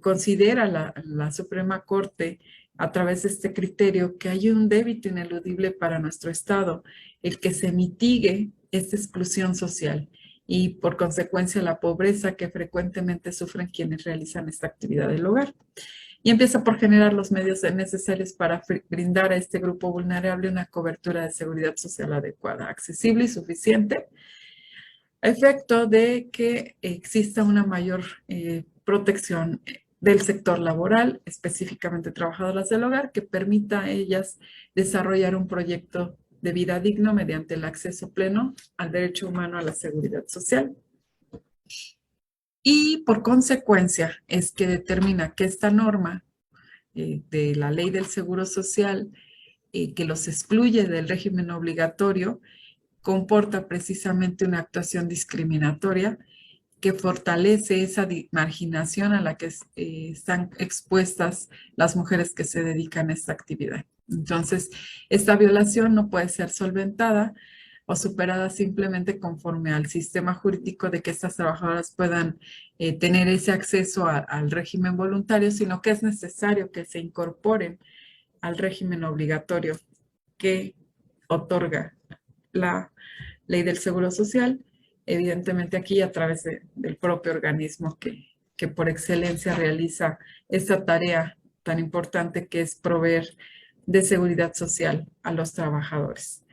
considera la Suprema Corte a través de este criterio que hay un débito ineludible para nuestro Estado, el que se mitigue esta exclusión social y por consecuencia la pobreza que frecuentemente sufren quienes realizan esta actividad del hogar. Y empieza por generar los medios necesarios para brindar a este grupo vulnerable una cobertura de seguridad social adecuada, accesible y suficiente, a efecto de que exista una mayor protección del sector laboral, específicamente trabajadoras del hogar, que permita a ellas desarrollar un proyecto de vida digno mediante el acceso pleno al derecho humano a la seguridad social. Y por consecuencia es que determina que esta norma de la ley del Seguro Social que los excluye del régimen obligatorio comporta precisamente una actuación discriminatoria que fortalece esa marginación a la que están expuestas las mujeres que se dedican a esta actividad. Entonces, esta violación no puede ser solventada o superada simplemente conforme al sistema jurídico de que estas trabajadoras puedan tener ese acceso al régimen voluntario, sino que es necesario que se incorporen al régimen obligatorio que otorga la ley del Seguro Social, evidentemente aquí a través del propio organismo que por excelencia realiza esta tarea tan importante que es proveer de seguridad social a los trabajadores.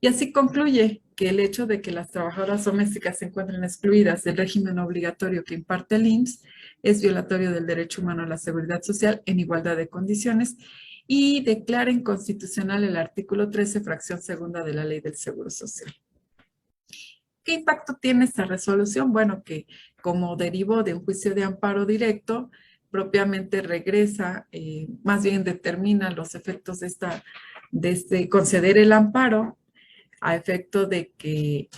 Y así concluye que el hecho de que las trabajadoras domésticas se encuentren excluidas del régimen obligatorio que imparte el IMSS es violatorio del derecho humano a la seguridad social en igualdad de condiciones y declara inconstitucional el artículo 13, fracción segunda de la Ley del Seguro Social. ¿Qué impacto tiene esta resolución? Bueno, que como derivó de un juicio de amparo directo, propiamente regresa, más bien determina los efectos de este conceder el amparo a efecto de que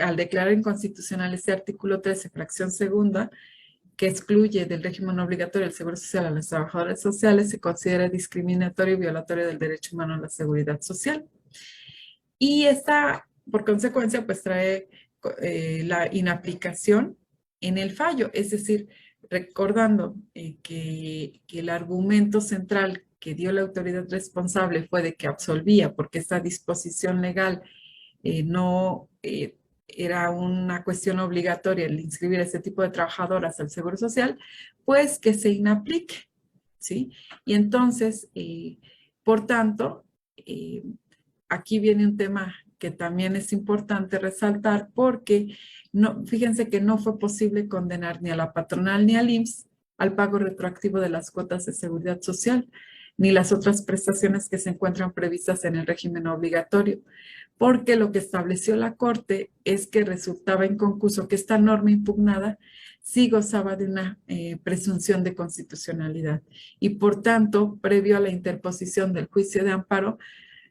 al declarar inconstitucional este artículo 13, fracción segunda, que excluye del régimen obligatorio el seguro social a los trabajadores sociales, se considera discriminatorio y violatorio del derecho humano a la seguridad social. Y esta, por consecuencia, pues trae la inaplicación en el fallo, es decir, recordando que el argumento central que dio la autoridad responsable fue de que absolvía porque esta disposición legal no era una cuestión obligatoria el inscribir a este tipo de trabajadoras al Seguro Social, pues que se inaplique, ¿sí? Y entonces, por tanto, aquí viene un tema que también es importante resaltar porque no, fíjense que no fue posible condenar ni a la patronal ni al IMSS al pago retroactivo de las cuotas de seguridad social, ni las otras prestaciones que se encuentran previstas en el régimen obligatorio, porque lo que estableció la Corte es que resultaba inconcluso que esta norma impugnada sí gozaba de una presunción de constitucionalidad y por tanto, previo a la interposición del juicio de amparo,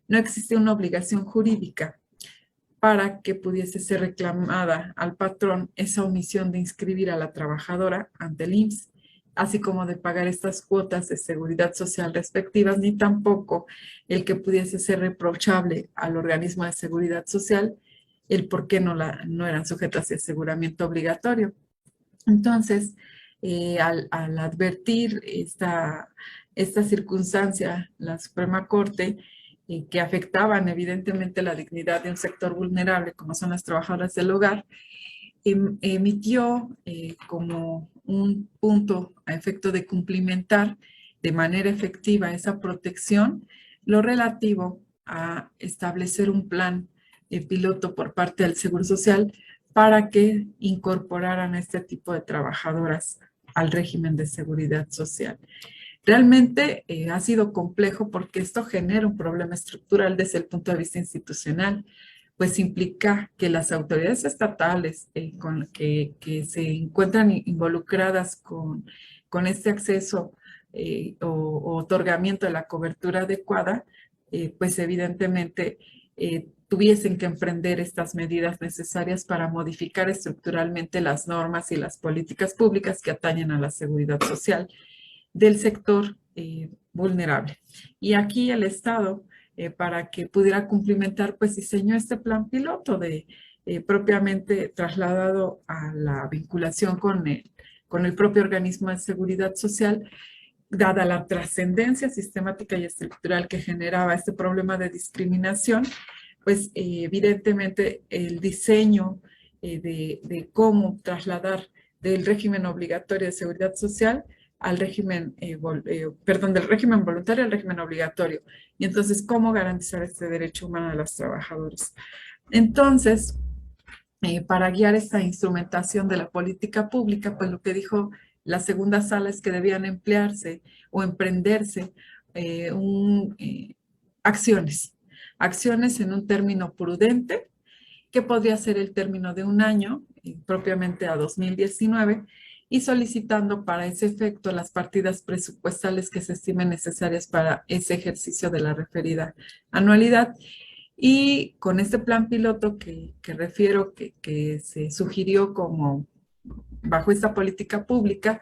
no existía una obligación jurídica para que pudiese ser reclamada al patrón esa omisión de inscribir a la trabajadora ante el IMSS, así como de pagar estas cuotas de seguridad social respectivas, ni tampoco el que pudiese ser reprochable al organismo de seguridad social el por qué no eran sujetas de aseguramiento obligatorio. Entonces, al advertir esta circunstancia, la Suprema Corte, que afectaban evidentemente la dignidad de un sector vulnerable como son las trabajadoras del hogar, emitió como un punto a efecto de cumplimentar de manera efectiva esa protección lo relativo a establecer un plan piloto por parte del Seguro Social para que incorporaran a este tipo de trabajadoras al régimen de seguridad social. Realmente ha sido complejo porque esto genera un problema estructural desde el punto de vista institucional, pues implica que las autoridades estatales que se encuentran involucradas con este acceso o otorgamiento de la cobertura adecuada, pues evidentemente tuviesen que emprender estas medidas necesarias para modificar estructuralmente las normas y las políticas públicas que atañen a la seguridad social del sector vulnerable. Y aquí el Estado, para que pudiera cumplimentar, pues diseñó este plan piloto propiamente trasladado a la vinculación con el propio organismo de seguridad social, dada la trascendencia sistemática y estructural que generaba este problema de discriminación, pues evidentemente el diseño de cómo trasladar del régimen obligatorio de seguridad social al régimen, perdón, del régimen voluntario al régimen obligatorio. Y entonces, ¿cómo garantizar este derecho humano de los trabajadores? Entonces, para guiar esta instrumentación de la política pública, pues lo que dijo la segunda sala es que debían emplearse o emprenderse acciones, acciones en un término prudente, que podría ser el término de un año, propiamente a 2019, y solicitando para ese efecto las partidas presupuestales que se estimen necesarias para ese ejercicio de la referida anualidad. Y con este plan piloto que refiero, que se sugirió como bajo esta política pública,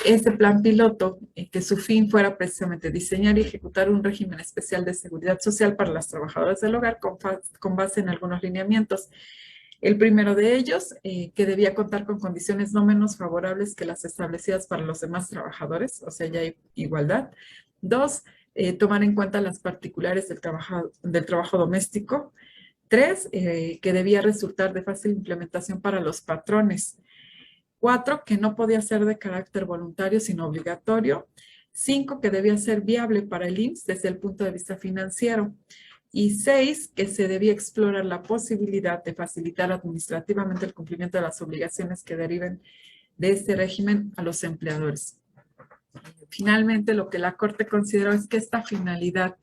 este plan piloto, que su fin fuera precisamente diseñar y ejecutar un régimen especial de seguridad social para las trabajadoras del hogar con base en algunos lineamientos. El primero de ellos, que debía contar con condiciones no menos favorables que las establecidas para los demás trabajadores, o sea, ya hay igualdad. Dos, tomar en cuenta las particulares del trabajo doméstico. Tres, que debía resultar de fácil implementación para los patrones. Cuatro, que no podía ser de carácter voluntario, sino obligatorio. Cinco, que debía ser viable para el IMSS desde el punto de vista financiero. Y seis, que se debía explorar la posibilidad de facilitar administrativamente el cumplimiento de las obligaciones que deriven de este régimen a los empleadores. Finalmente, lo que la Corte consideró es que esta finalidad,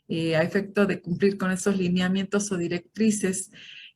a efecto de cumplir con esos lineamientos o directrices,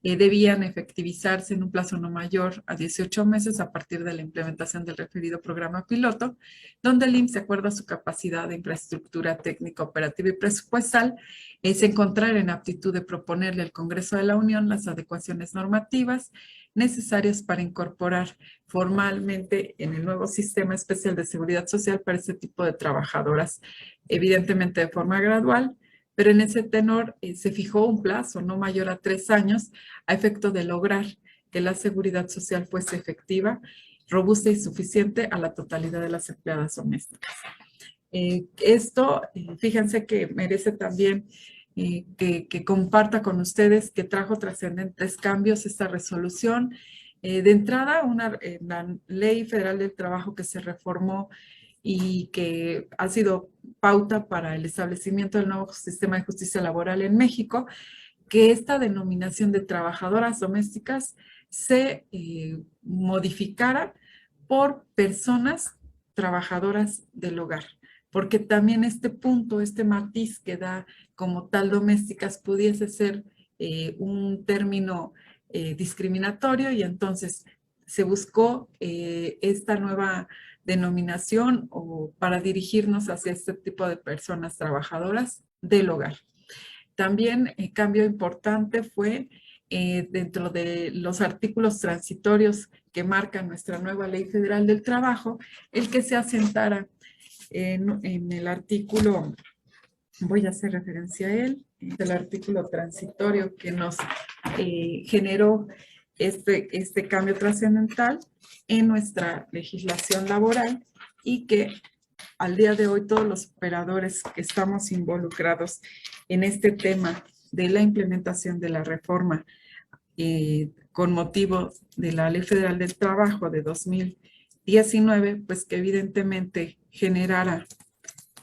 debían efectivizarse en un plazo no mayor a 18 meses a partir de la implementación del referido programa piloto, donde el IMSS, de acuerdo a su capacidad de infraestructura técnica, operativa y presupuestal, se encontrara en aptitud de proponerle al Congreso de la Unión las adecuaciones normativas necesarias para incorporar formalmente en el nuevo sistema especial de seguridad social para este tipo de trabajadoras, evidentemente de forma gradual, pero en ese tenor se fijó un plazo no mayor a 3 años a efecto de lograr que la seguridad social fuese efectiva, robusta y suficiente a la totalidad de las empleadas domésticas. Esto, fíjense que merece también que comparta con ustedes que trajo trascendentes cambios esta resolución. De entrada, la Ley Federal del Trabajo que se reformó y que ha sido pauta para el establecimiento del nuevo sistema de justicia laboral en México, que esta denominación de trabajadoras domésticas se modificara por personas trabajadoras del hogar, porque también este punto, este matiz que da como tal domésticas pudiese ser un término discriminatorio, y entonces se buscó esta nueva denominación o para dirigirnos hacia este tipo de personas trabajadoras del hogar. También cambio importante fue dentro de los artículos transitorios que marca nuestra nueva Ley Federal del Trabajo, el que se asentara en el artículo, voy a hacer referencia a él, el artículo transitorio que nos generó este cambio trascendental en nuestra legislación laboral, y que al día de hoy todos los operadores que estamos involucrados en este tema de la implementación de la reforma con motivo de la Ley Federal del Trabajo de 2019, pues que evidentemente generara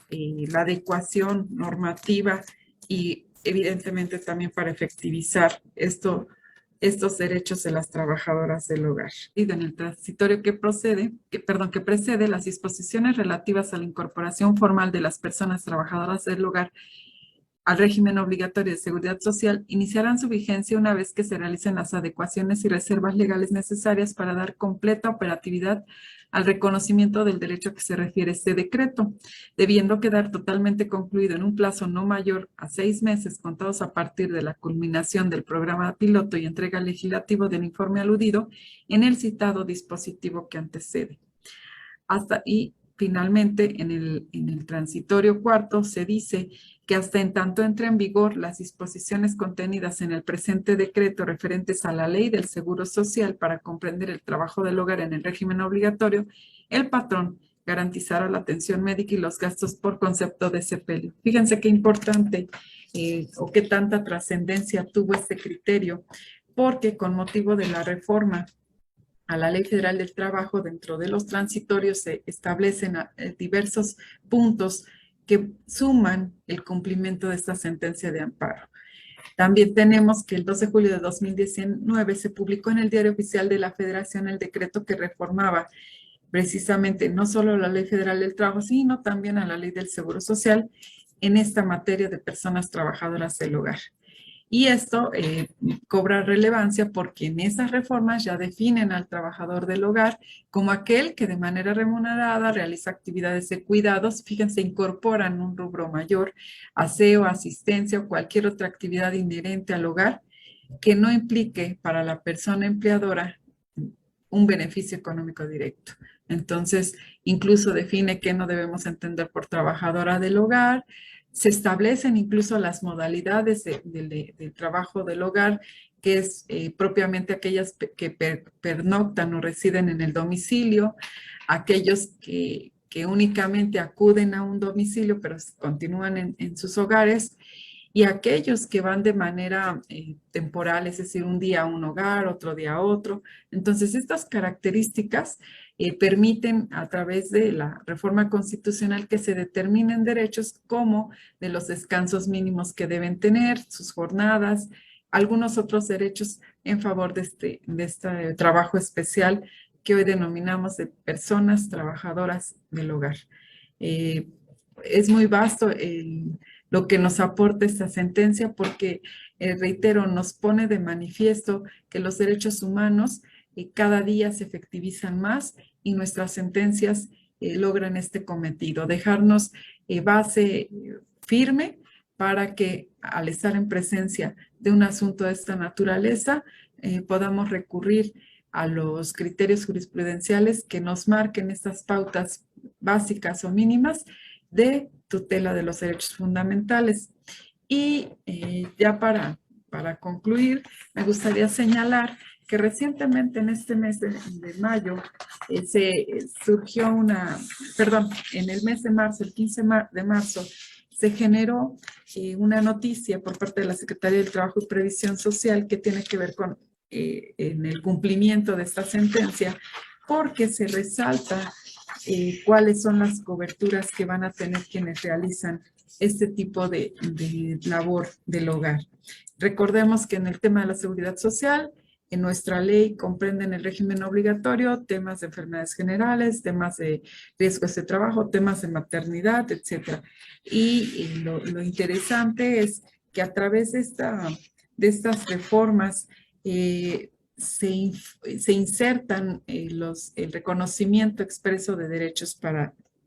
la adecuación normativa y evidentemente también para efectivizar estos derechos de las trabajadoras del hogar. Y en el transitorio que precede las disposiciones relativas a la incorporación formal de las personas trabajadoras del hogar al régimen obligatorio de seguridad social iniciarán su vigencia una vez que se realicen las adecuaciones y reservas legales necesarias para dar completa operatividad al reconocimiento del derecho a que se refiere este decreto, debiendo quedar totalmente concluido en un plazo no mayor a 6 meses contados a partir de la culminación del programa piloto y entrega legislativo del informe aludido en el citado dispositivo que antecede. Y finalmente, en el transitorio cuarto se dice que hasta en tanto entre en vigor las disposiciones contenidas en el presente decreto referentes a la ley del Seguro Social para comprender el trabajo del hogar en el régimen obligatorio, el patrón garantizara la atención médica y los gastos por concepto de sepelio. Fíjense qué importante o qué tanta trascendencia tuvo este criterio, porque con motivo de la reforma a la Ley Federal del Trabajo, dentro de los transitorios se establecen diversos puntos que suman el cumplimiento de esta sentencia de amparo. También tenemos que el 12 de julio de 2019 se publicó en el Diario Oficial de la Federación el decreto que reformaba precisamente no solo la Ley Federal del Trabajo, sino también a la Ley del Seguro Social en esta materia de personas trabajadoras del hogar. Y esto cobra relevancia porque en esas reformas ya definen al trabajador del hogar como aquel que de manera remunerada realiza actividades de cuidados. Fíjense, incorporan un rubro mayor, aseo, asistencia o cualquier otra actividad inherente al hogar que no implique para la persona empleadora un beneficio económico directo. Entonces, incluso define qué no debemos entender por trabajadora del hogar. Se establecen incluso las modalidades del trabajo del hogar, que es propiamente aquellas que pernoctan o residen en el domicilio, aquellos que únicamente acuden a un domicilio, pero continúan en sus hogares, y aquellos que van de manera temporal, es decir, un día a un hogar, otro día a otro. Entonces, estas características permiten a través de la reforma constitucional que se determinen derechos como de los descansos mínimos que deben tener, sus jornadas, algunos otros derechos en favor de este trabajo especial que hoy denominamos de personas trabajadoras del hogar. Es muy vasto lo que nos aporta esta sentencia porque, reitero, nos pone de manifiesto que los derechos humanos cada día se efectivizan más y nuestras sentencias logran este cometido, dejarnos base firme para que al estar en presencia de un asunto de esta naturaleza podamos recurrir a los criterios jurisprudenciales que nos marquen estas pautas básicas o mínimas de tutela de los derechos fundamentales. Y ya para concluir, me gustaría señalar que recientemente en este mes de mayo en el mes de marzo, el 15 de marzo, se generó una noticia por parte de la Secretaría del Trabajo y Previsión Social que tiene que ver con en el cumplimiento de esta sentencia, porque se resalta cuáles son las coberturas que van a tener quienes realizan este tipo de labor del hogar. Recordemos que en el tema de la seguridad social, en nuestra ley comprenden el régimen obligatorio, temas de enfermedades generales, temas de riesgos de trabajo, temas de maternidad, etc. Y lo interesante es que a través de estas reformas se insertan el reconocimiento expreso de derechos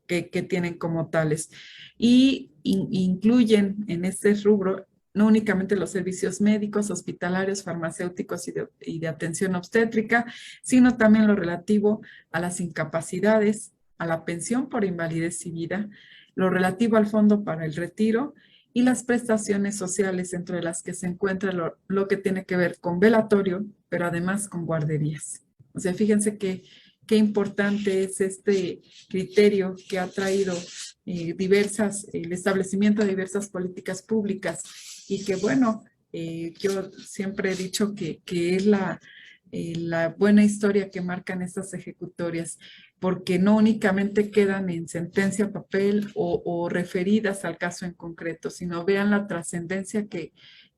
que tienen como tales y incluyen en este rubro no únicamente los servicios médicos, hospitalarios, farmacéuticos y de atención obstétrica, sino también lo relativo a las incapacidades, a la pensión por invalidez y vida, lo relativo al fondo para el retiro y las prestaciones sociales, entre las que se encuentra lo que tiene que ver con velatorio, pero además con guarderías. O sea, fíjense qué importante es este criterio que ha traído el establecimiento de diversas políticas públicas y que, bueno, yo siempre he dicho que es la buena historia que marcan estas ejecutorias, porque no únicamente quedan en sentencia, papel o referidas al caso en concreto, sino vean la trascendencia que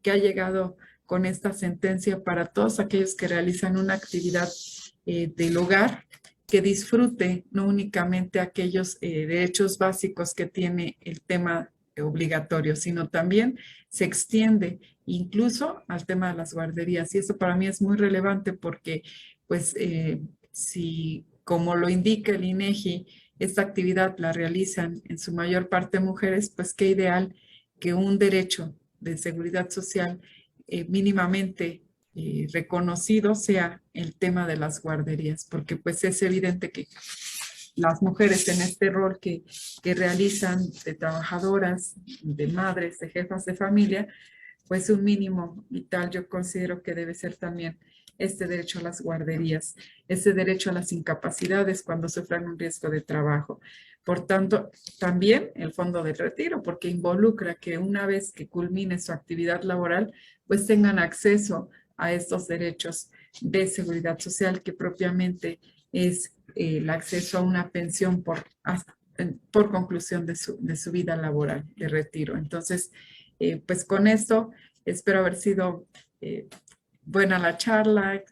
ha llegado con esta sentencia para todos aquellos que realizan una actividad del hogar que disfrute no únicamente aquellos derechos básicos que tiene el tema obligatorio, sino también se extiende incluso al tema de las guarderías. Y eso para mí es muy relevante porque, pues, si como lo indica el INEGI, esta actividad la realizan en su mayor parte mujeres, pues qué ideal que un derecho de seguridad social mínimamente reconocido sea el tema de las guarderías, porque pues es evidente que las mujeres en este rol que realizan de trabajadoras, de madres, de jefas de familia, pues un mínimo vital yo considero que debe ser también este derecho a las guarderías, ese derecho a las incapacidades cuando sufran un riesgo de trabajo. Por tanto, también el fondo de retiro, porque involucra que una vez que culmine su actividad laboral, pues tengan acceso a estos derechos de seguridad social, que propiamente es el acceso a una pensión por conclusión de su vida laboral de retiro. Entonces, pues con esto espero haber sido buena la charla,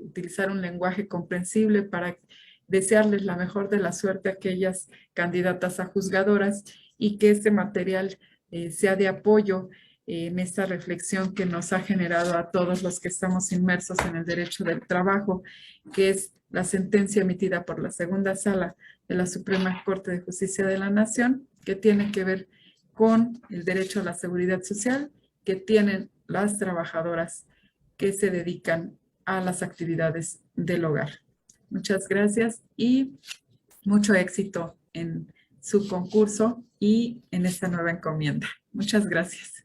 utilizar un lenguaje comprensible para desearles la mejor de la suerte a aquellas candidatas a juzgadoras y que este material sea de apoyo en esta reflexión que nos ha generado a todos los que estamos inmersos en el derecho del trabajo, que es la sentencia emitida por la segunda sala de la Suprema Corte de Justicia de la Nación, que tiene que ver con el derecho a la seguridad social que tienen las trabajadoras que se dedican a las actividades del hogar. Muchas gracias y mucho éxito en su concurso y en esta nueva encomienda. Muchas gracias.